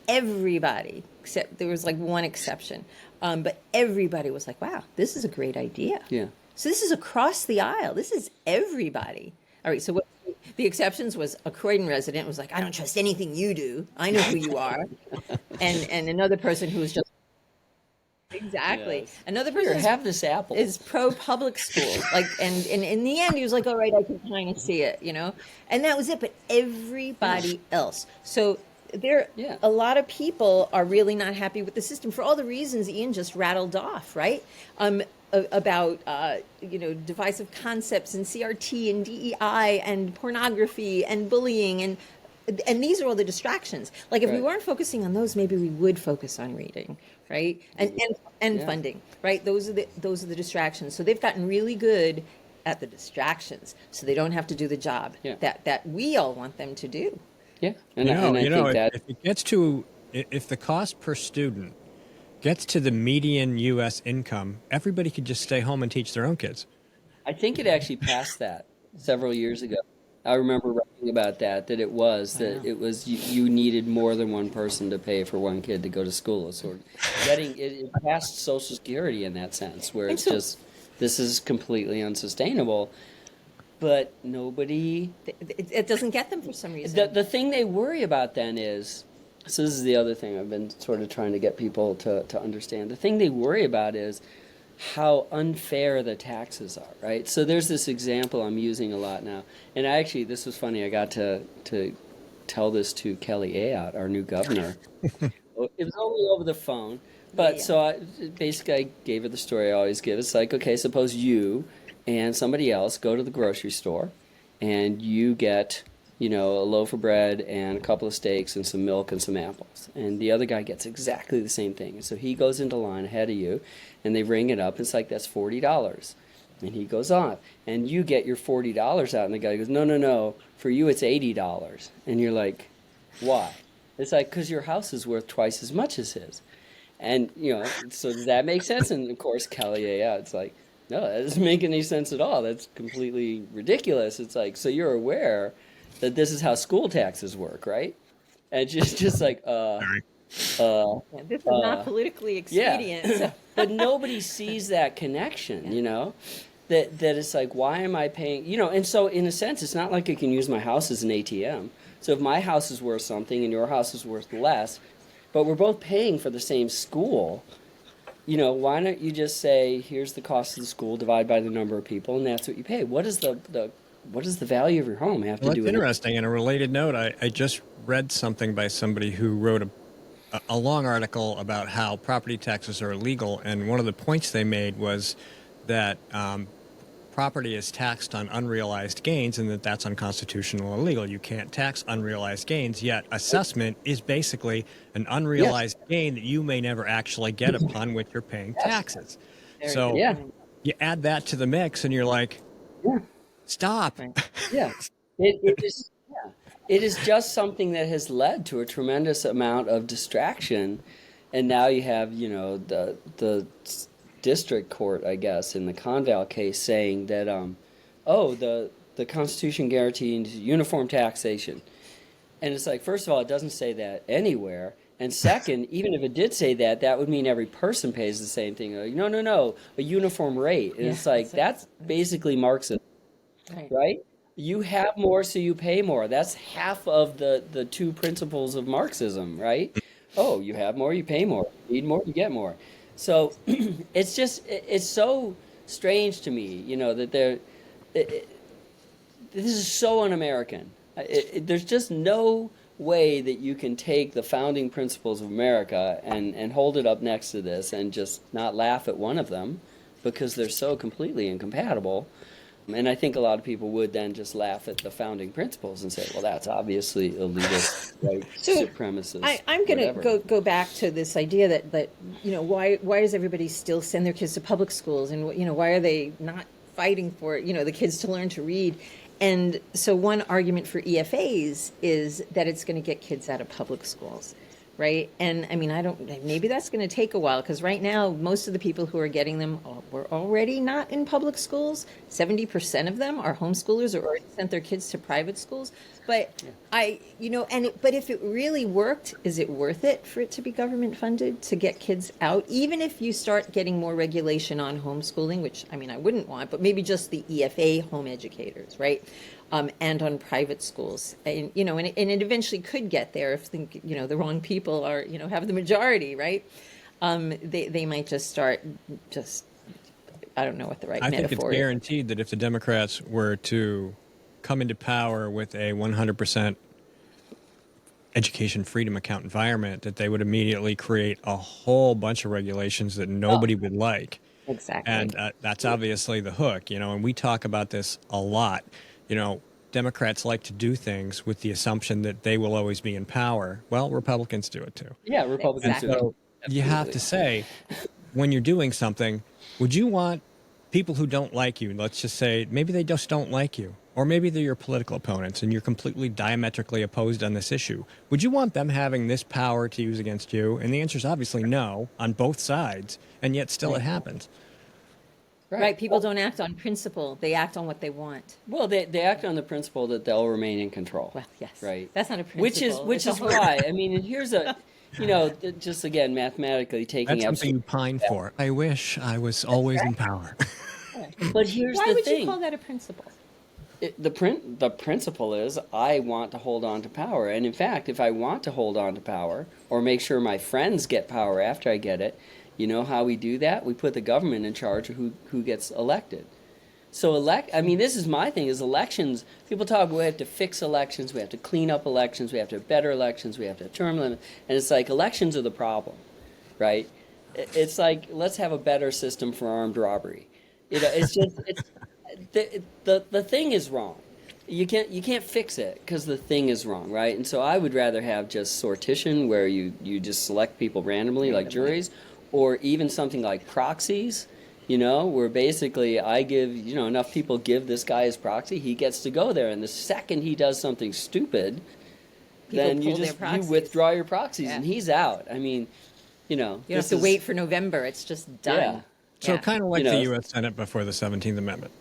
Everybody, except there was like one exception, but everybody was like, wow, this is a great idea. Yeah. So this is across the aisle. This is everybody. All right, so what the exceptions was a Croydon resident was like, I don't trust anything you do. I know who you are. and another person who was just exactly. Yes. Another Here, person have this apple. is pro public school. Like, and in the end, he was like, all right, I can kind of see it, you know? And that was it. But everybody else. So a lot of people are really not happy with the system for all the reasons Ian just rattled off, right? About divisive concepts and CRT and DEI and pornography and bullying and these are all the distractions. Like if we weren't focusing on those, maybe we would focus on reading, right? And funding, right? Those are the distractions. So they've gotten really good at the distractions, so they don't have to do the job that we all want them to do. Yeah, and I think that if the cost per student gets to the median U.S. income, everybody could just stay home and teach their own kids. I think it actually passed that several years ago. I remember writing about that it was you needed more than one person to pay for one kid to go to school. So it passed Social Security in that sense, where it's just this is completely unsustainable. But nobody... It doesn't get them for some reason. The thing they worry about then is... So this is the other thing I've been sort of trying to get people to understand. The thing they worry about is how unfair the taxes are, right? So there's this example I'm using a lot now. And this was funny. I got to tell this to Kelly Ayotte, our new governor. It was only over the phone. But so I gave her the story I always give. It's like, okay, suppose you and somebody else go to the grocery store and you get a loaf of bread and a couple of steaks and some milk and some apples. And the other guy gets exactly the same thing. And so he goes into line ahead of you, and they ring it up. It's like, that's $40. And he goes on, and you get your $40 out, and the guy goes, no, no, no, for you it's $80. And you're like, why? It's like, because your house is worth twice as much as his. And, so does that make sense? And of course, Kelly, yeah, it's like, no, that doesn't make any sense at all. That's completely ridiculous. It's like, so you're aware that this is how school taxes work, right? And just like, this is not politically expedient. Yeah. So. But nobody sees that connection, that it's like, why am I paying, and so in a sense, it's not like I can use my house as an ATM. So if my house is worth something and your house is worth less, but we're both paying for the same school, why don't you just say, here's the cost of the school, divide by the number of people, and that's what you pay. What does the value of your home have to do with it? Well, it's interesting. In a related note, I just read something by somebody who wrote a long article about how property taxes are illegal, and one of the points they made was that property is taxed on unrealized gains and that's unconstitutional and illegal. You can't tax unrealized gains, yet assessment is basically an unrealized gain that you may never actually get upon which you're paying taxes. So you add that to the mix and you're like, stop. Yeah. It is just something that has led to a tremendous amount of distraction. And now you have, the district court, I guess, in the Conval case saying that, the Constitution guarantees uniform taxation. And it's like, first of all, it doesn't say that anywhere. And second, even if it did say that, that would mean every person pays the same thing. Like, no, a uniform rate. And it's like, that's basically Marxism, right? You have more, so you pay more. That's half of the two principles of Marxism, right? Oh, you have more, you pay more. You need more, you get more. So it's so strange to me, that this is so un-American. There's just no way that you can take the founding principles of America and hold it up next to this and just not laugh at one of them because they're so completely incompatible. And I think a lot of people would then just laugh at the founding principles and say, well, that's obviously elitist, right? So supremacist. I'm going to go back to this idea that why does everybody still send their kids to public schools? And, why are they not fighting for, the kids to learn to read? And so one argument for EFAs is that it's going to get kids out of public schools. Right. And I mean, maybe that's going to take a while because right now, most of the people who are getting them were already not in public schools. 70% of them are homeschoolers or already sent their kids to private schools. But but if it really worked, is it worth it for it to be government funded to get kids out? Even if you start getting more regulation on homeschooling, which I mean, I wouldn't want, but maybe just the EFA home educators, right? And on private schools, and it eventually could get there if the wrong people are have the majority, right? They might just start I don't know what the right metaphor is. I think it's guaranteed that if the Democrats were to come into power with a 100% education freedom account environment, that they would immediately create a whole bunch of regulations that nobody would like. Exactly. And that's obviously the hook, and we talk about this a lot. Democrats like to do things with the assumption that they will always be in power. Well, Republicans do it too. Yeah, Republicans do it. So you have to say, when you're doing something, would you want people who don't like you, let's just say, maybe they just don't like you, or maybe they're your political opponents and you're completely diametrically opposed on this issue. Would you want them having this power to use against you? And the answer is obviously no on both sides, and yet still it happens. Right. People don't act on principle. They act on what they want. Well, they act on the principle that they'll remain in control. Well, yes. Right. That's not a principle. Which is why, I mean, and here's a, just again, mathematically taking That's something you pine for. I wish I was always in power. But here's why the would thing. you call that a principle? The principle is I want to hold on to power. And in fact, if I want to hold on to power or make sure my friends get power after I get it, you know how we do that? We put the government in charge of who gets elected. So this is my thing, is elections. People talk, we have to fix elections, we have to clean up elections, we have to have better elections, we have to have term limits. And it's like elections are the problem, right? It's like, let's have a better system for armed robbery. It's just, the thing is wrong. you can't fix it because the thing is wrong, right? And so I would rather have just sortition where you just select people randomly like juries, or even something like proxies, where basically I give, enough people give this guy his proxy, he gets to go there, and the second he does something stupid, then you withdraw your proxies, and he's out. I mean, you don't have to wait for November. It's just done. Yeah. So kind of like the U.S. Senate before the 17th Amendment.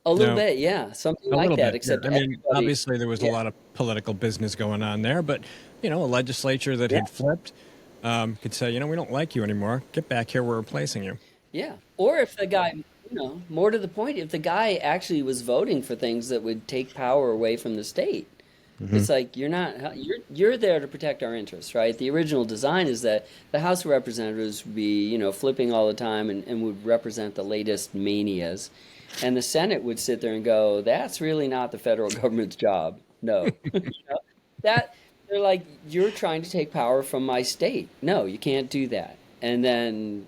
A little bit, yeah, something like that. Except, I mean, obviously there was a lot of political business going on there, but a legislature that had flipped could say, we don't like you anymore. Get back here. We're replacing you. Yeah. Or if the guy, more to the point, if the guy actually was voting for things that would take power away from the state, it's like you're there to protect our interests, right? The original design is that the House of Representatives would be, flipping all the time and would represent the latest manias. And the Senate would sit there and go, that's really not the federal government's job. No. That they're like, you're trying to take power from my state. No, you can't do that. And then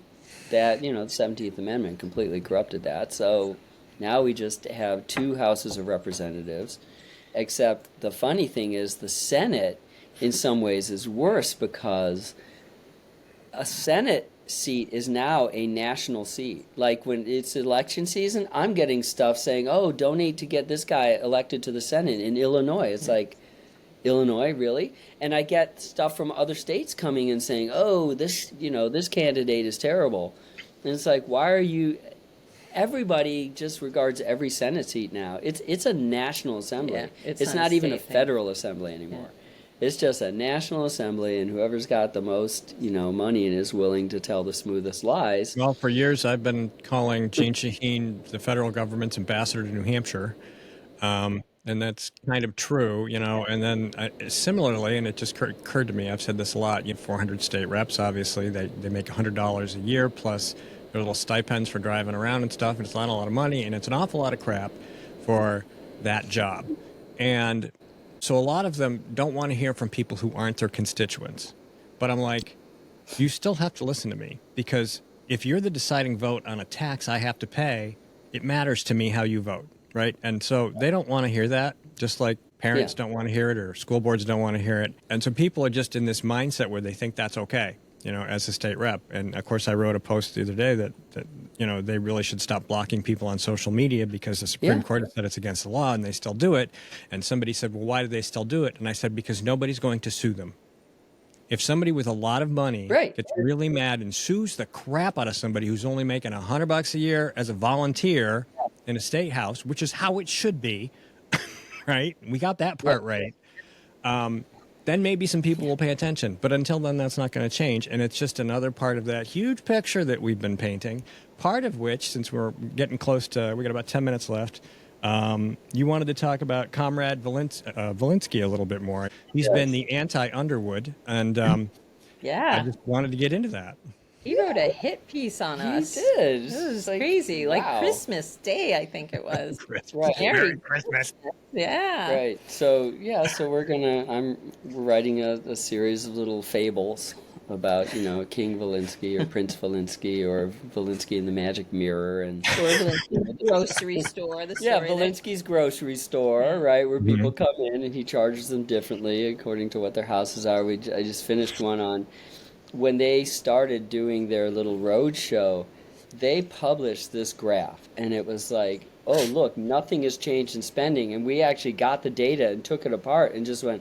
that, the 17th Amendment completely corrupted that. So now we just have two houses of representatives, except the funny thing is the Senate in some ways is worse because a Senate seat is now a national seat. Like when it's election season, I'm getting stuff saying, oh, donate to get this guy elected to the Senate in Illinois. It's like, Illinois, really? And I get stuff from other states coming and saying, oh, this candidate is terrible. And it's like, why are you... Everybody just regards every Senate seat now. It's a national assembly. Yeah, it's not even a federal assembly anymore. Yeah. It's just a national assembly, and whoever's got the most, money and is willing to tell the smoothest lies. Well, for years I've been calling Gene Shaheen the federal government's ambassador to New Hampshire, and that's kind of true, And then similarly, and it just occurred to me, I've said this a lot. 400 state reps, obviously, they make $100 a year plus their little stipends for driving around and stuff, and it's not a lot of money, and it's an awful lot of crap for that job, and so a lot of them don't want to hear from people who aren't their constituents. But I'm like, you still have to listen to me, because if you're the deciding vote on a tax I have to pay, it matters to me how you vote, right? And so they don't want to hear that, just like parents don't want to hear it or school boards don't want to hear it. And so people are just in this mindset where they think that's okay, as a state rep. And of course I wrote a post the other day that they really should stop blocking people on social media because the Supreme Court has said it's against the law, and they still do it. And somebody said, well, why do they still do it? And I said, because nobody's going to sue them. If somebody with a lot of money gets really mad and sues the crap out of somebody who's only making $100 a year as a volunteer in a state house, which is how it should be, right? We got that part right. Then maybe some people will pay attention. But until then, that's not going to change. And it's just another part of that huge picture that we've been painting, part of which, since we're getting close to, we got about 10 minutes left, you wanted to talk about Comrade Volinsky a little bit more. He's been the anti-Underwood, and I just wanted to get into that. He wrote a hit piece on us. He did. It was crazy. Wow. Like Christmas Day, I think it was. Right. Merry Christmas. Yeah. Right. So we're writing a series of little fables about, King Volinsky or Prince Volinsky or Volinsky in the Magic Mirror and the grocery store. The story Volinsky's grocery store, right, where people come in and he charges them differently according to what their houses are. I just finished one on when they started doing their little road show. They published this graph, and it was like, oh, look, nothing has changed in spending. And we actually got the data and took it apart and just went,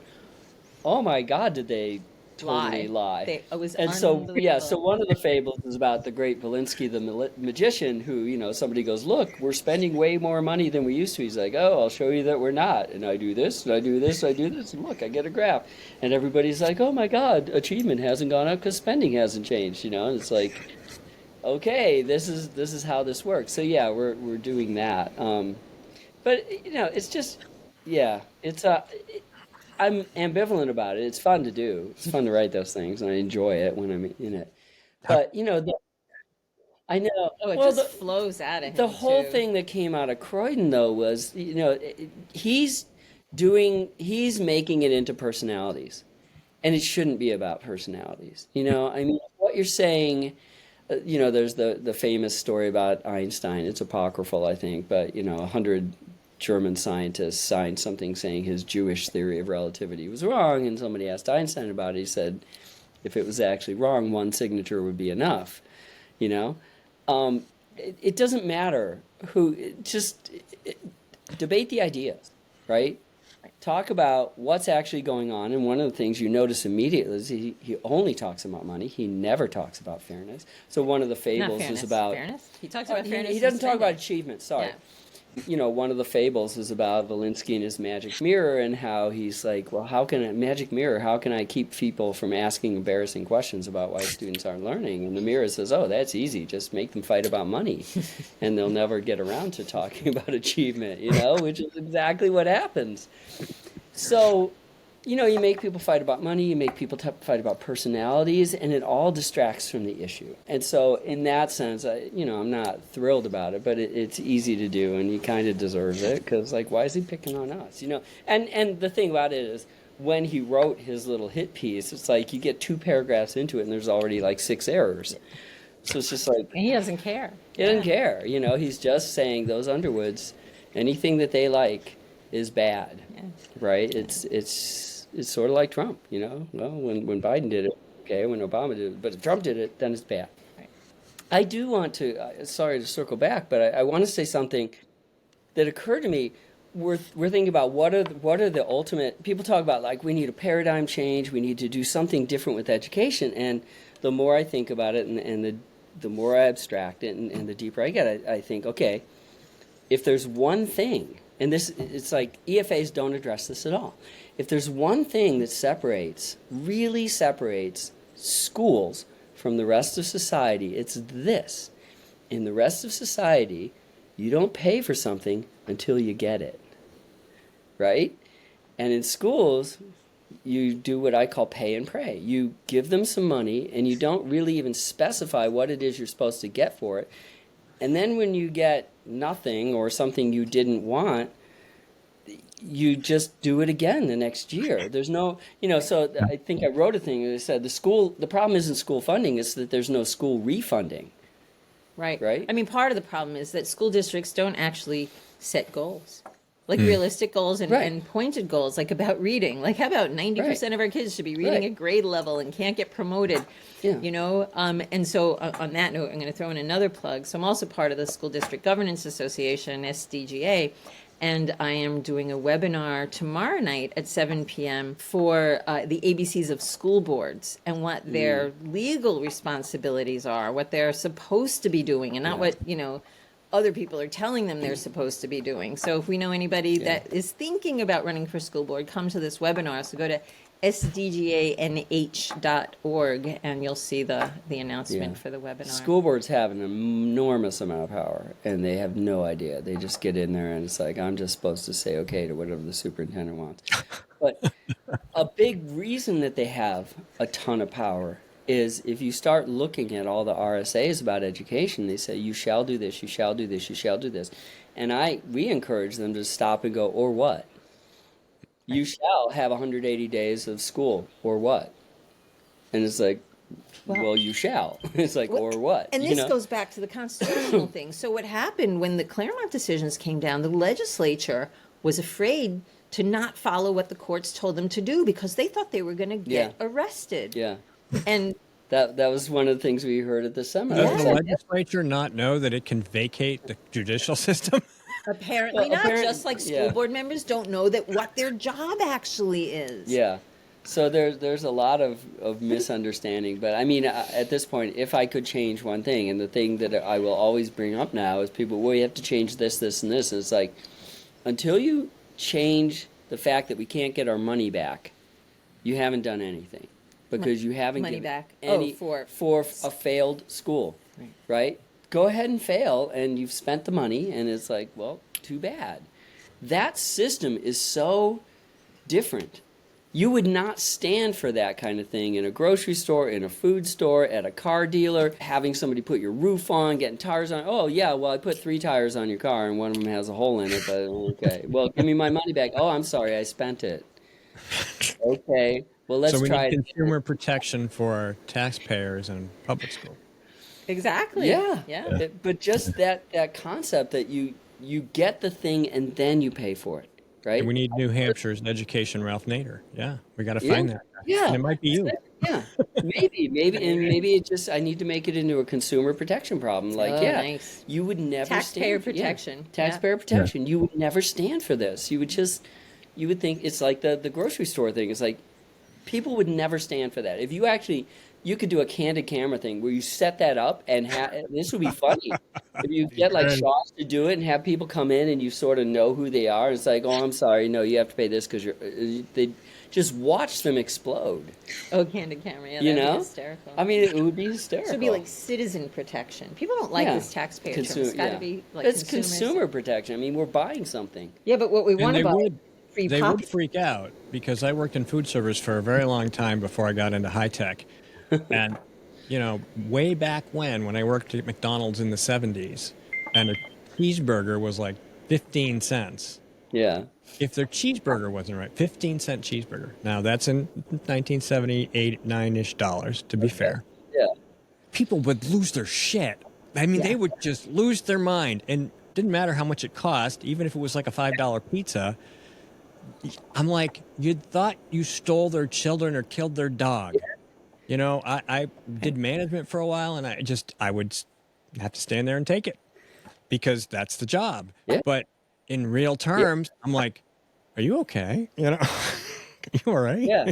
oh my God, did they totally lie? So one of the fables is about the great Volinsky, the magician, who, somebody goes, look, we're spending way more money than we used to. He's like, oh, I'll show you that we're not. And I do this, and I do this, I do this, and look, I get a graph. And everybody's like, oh my God, achievement hasn't gone up because spending hasn't changed, And it's like, okay, this is how this works. So yeah, we're doing that. But it's just, it's I'm ambivalent about it. It's fun to do. It's fun to write those things, and I enjoy it when I'm in it. But I know. Oh, it just flows out of him. The whole thing that came out of Croydon, though, was he's making it into personalities, and it shouldn't be about personalities. I mean, what you're saying. There's the famous story about Einstein. It's apocryphal, I think, but 100 German scientist signed something saying his Jewish theory of relativity was wrong, and somebody asked Einstein about it. He said, if it was actually wrong, one signature would be enough. You know, it doesn't matter who. Debate the ideas, right? Talk about what's actually going on. And one of the things you notice immediately is he only talks about money. He never talks about fairness. So one of the fables is about fairness. He talks about fairness. He doesn't talk about achievement. Sorry. Yeah. You know, one of the fables is about Valinsky and his magic mirror, and how he's like, well, how can I keep people from asking embarrassing questions about why students aren't learning? And the mirror says, oh, that's easy. Just make them fight about money, and they'll never get around to talking about achievement, you know, which is exactly what happens. So, you know, you make people fight about money, you make people fight about personalities, and it all distracts from the issue. And so in that sense, I'm not thrilled about it, but it's easy to do, and he kind of deserves it, because, like, why is he picking on us, you know? And the thing about it is, when he wrote his little hit piece, it's like you get 2 paragraphs into it, and there's already, like, 6 errors. So it's just like... And he doesn't care. He doesn't care, you know? He's just saying those Underwoods, anything that they like is bad, right? It's sort of like Trump, you know. Well, when Biden did it, okay. When Obama did it, but if Trump did it, then it's bad. Right. I do want to. Sorry to circle back, but I want to say something that occurred to me. We're thinking about what are the ultimate. People talk about, like, we need a paradigm change. We need to do something different with education. And the more I think about it, and the more I abstract it, and the deeper I get, I think, okay, if there's one thing. And it's like EFAs don't address this at all. If there's one thing that really separates schools from the rest of society, it's this. In the rest of society, you don't pay for something until you get it, right? And in schools, you do what I call pay and pray. You give them some money, and you don't really even specify what it is you're supposed to get for it. And then when you get nothing or something you didn't want, you just do it again the next year. There's no, so I think I wrote a thing that said the problem isn't school funding, it's that there's no school refunding. Right. Right? I mean, part of the problem is that school districts don't actually set goals. Like realistic goals and pointed goals, like about reading. Like, how about 90% of our kids should be reading at grade level and can't get promoted, you know? And so on that note, I'm going to throw in another plug. So I'm also part of the School District Governance Association, SDGA, and I am doing a webinar tomorrow night at 7 p.m. for the ABCs of school boards and what their legal responsibilities are, what they're supposed to be doing, and not what, other people are telling them they're supposed to be doing. So if we know anybody that is thinking about running for school board, come to this webinar. So go to sdganh.org and you'll see the announcement for the webinar. School boards have an enormous amount of power, and they have no idea. They just get in there, and it's like, I'm just supposed to say okay to whatever the superintendent wants. But a big reason that they have a ton of power is if you start looking at all the RSAs about education, they say, you shall do this, you shall do this, you shall do this. And we encourage them to stop and go, or what? You shall have 180 days of school, or what? And it's like, well, you shall. It's like, or what? And this goes back to the constitutional thing. So what happened when the Claremont decisions came down, the legislature was afraid to not follow what the courts told them to do because they thought they were going to get arrested. Yeah. And that was one of the things we heard at the seminar. Does the legislature not know that it can vacate the judicial system? Apparently not. Just like school board members don't know that what their job actually is. Yeah. So there's a lot of misunderstanding. But I mean, at this point, if I could change one thing, and the thing that I will always bring up now is people, well, you have to change this, this, and this. And it's like, until you change the fact that we can't get our money back, you haven't done anything. Because you haven't money given back any for a failed school, right? Go ahead and fail, and you've spent the money, and it's like, well, too bad. That system is so different. You would not stand for that kind of thing in a grocery store, in a food store, at a car dealer, having somebody put your roof on, getting tires on. Oh, yeah, well, I put 3 tires on your car, and one of them has a hole in it, but okay. Well, give me my money back. Oh, I'm sorry, I spent it. Okay. Well, let's try. So we need consumer protection for taxpayers and public school. Exactly. Yeah. But just that concept that you get the thing and then you pay for it, right? And we need New Hampshire's education Ralph Nader. Yeah, we got to Yeah. find that guy. Yeah. And it might be you. Yeah, maybe it just, I need to make it into a consumer protection problem. Like, Nice. you would never Taxpayer stand, protection. taxpayer protection. You would never stand for this. You would think it's like the grocery store thing. It's like people would never stand for that. If you could do a candid camera thing where you set that up and this would be funny. If you get like shops to do it and have people come in and you sort of know who they are, it's like, oh, I'm sorry, no, you have to pay this because they just watch them explode. Oh, candid camera. Yeah, You that'd know? be hysterical. I mean, it would be hysterical. It should be like citizen protection. People don't like this taxpayer term. It's got to be like it's consumer protection. I mean, we're buying something. Yeah, but what we want to buy. They would freak out because I worked in food service for a very long time before I got into high tech. And, way back when I worked at McDonald's in the 70s, and a cheeseburger was like 15 cents. Yeah. If their cheeseburger wasn't right, 15-cent cheeseburger. Now, that's in 1978, 9-ish dollars, to be fair. Yeah. People would lose their shit. I mean, they would just lose their mind. And it didn't matter how much it cost, even if it was like a $5 pizza. I'm like, you thought you stole their children or killed their dog. I did management for a while, and I would have to stand there and take it because that's the job. Yeah. But in real terms, I'm like, are you okay? Are you all right? Yeah.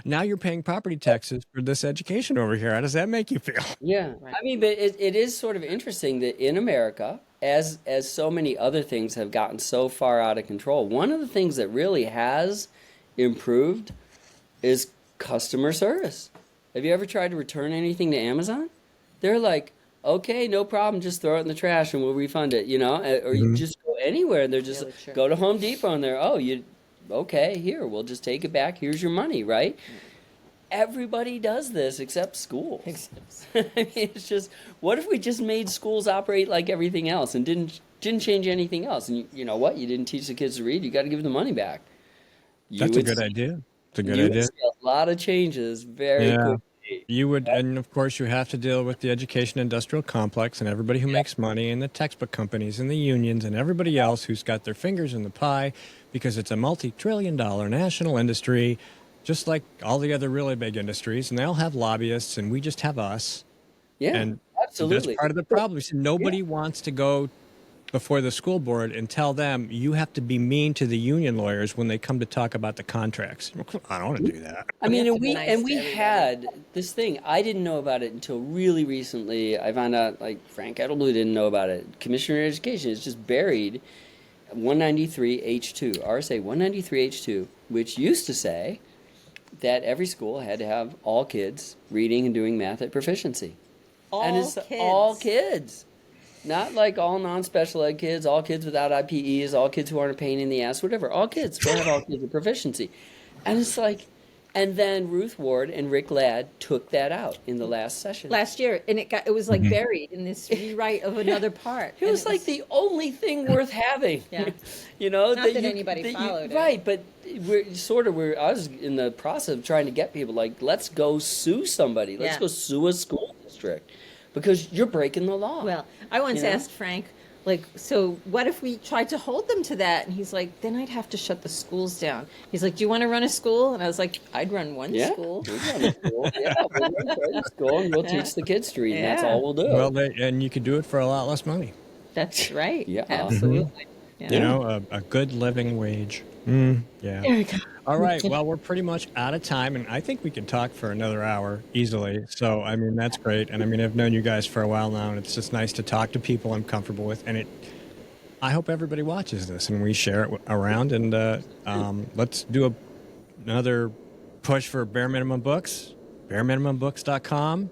Now you're paying property taxes for this education over here. How does that make you feel? Yeah. Right. I mean, but it is sort of interesting that in America, as so many other things have gotten so far out of control, one of the things that really has improved is customer service. Have you ever tried to return anything to Amazon? They're like, okay, no problem, just throw it in the trash and we'll refund it, or you just go anywhere and they're just go to Home Depot and they're, okay, here, we'll just take it back, here's your money, right? Everybody does this except schools. I mean, it's just, what if we just made schools operate like everything else and didn't change anything else? And you know what? You didn't teach the kids to read, you got to give them the money back. That's a good idea. It's a good idea. You would see a lot of changes very quickly. You would, and of course you have to deal with the education industrial complex and everybody who makes money and the textbook companies and the unions and everybody else who's got their fingers in the pie because it's a multi-trillion-dollar national industry, just like all the other really big industries, and they all have lobbyists and we just have us. Yeah, and absolutely. That's part of the problem. Nobody wants to go before the school board and tell them you have to be mean to the union lawyers when they come to talk about the contracts. I don't want to do that. I mean, and we had this thing. I didn't know about it until really recently. I found out, like, Frank Edelblue didn't know about it. Commissioner of Education is just buried 193H2, RSA 193H2, which used to say that every school had to have all kids reading and doing math at proficiency. All kids. Not like all non-special ed kids, all kids without IPEs, all kids who aren't a pain in the ass, whatever. All kids. We'll have all kids at proficiency. And it's like, and then Ruth Ward and Rick Ladd took that out in the last session. Last year, and it was like buried in this rewrite of another part. It was like the only thing worth having. Yeah. Not that anybody followed it. Right, but I was in the process of trying to get people like, let's go sue somebody. Let's go sue a school district. Because you're breaking the law. Well, I once asked Frank, so what if we tried to hold them to that? And he's like, then I'd have to shut the schools down. He's like, do you want to run a school? And I was like, I'd run one school. We'll run a school. We'll run a school and we'll teach the kids to read. And that's all we'll do. Well, and you could do it for a lot less money. That's right. Yeah. Absolutely. Yeah. A good living wage. Yeah. There we go. All right. Well, we're pretty much out of time, and I think we can talk for another hour easily. So, I mean, that's great. And I mean, I've known you guys for a while now, and it's just nice to talk to people I'm comfortable with. And I hope everybody watches this and we share it around. And let's do another push for Bare Minimum Books, bareminimumbooks.com.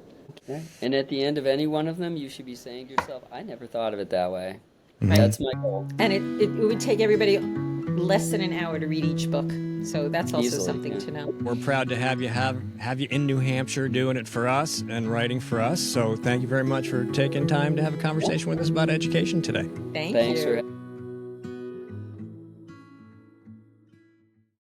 And at the end of any one of them, you should be saying to yourself, I never thought of it that way. Right. That's my goal. And it would take everybody less than an hour to read each book. So that's also something to know. We're proud to have you in New Hampshire doing it for us and writing for us. So thank you very much for taking time to have a conversation with us about education today. Thanks you.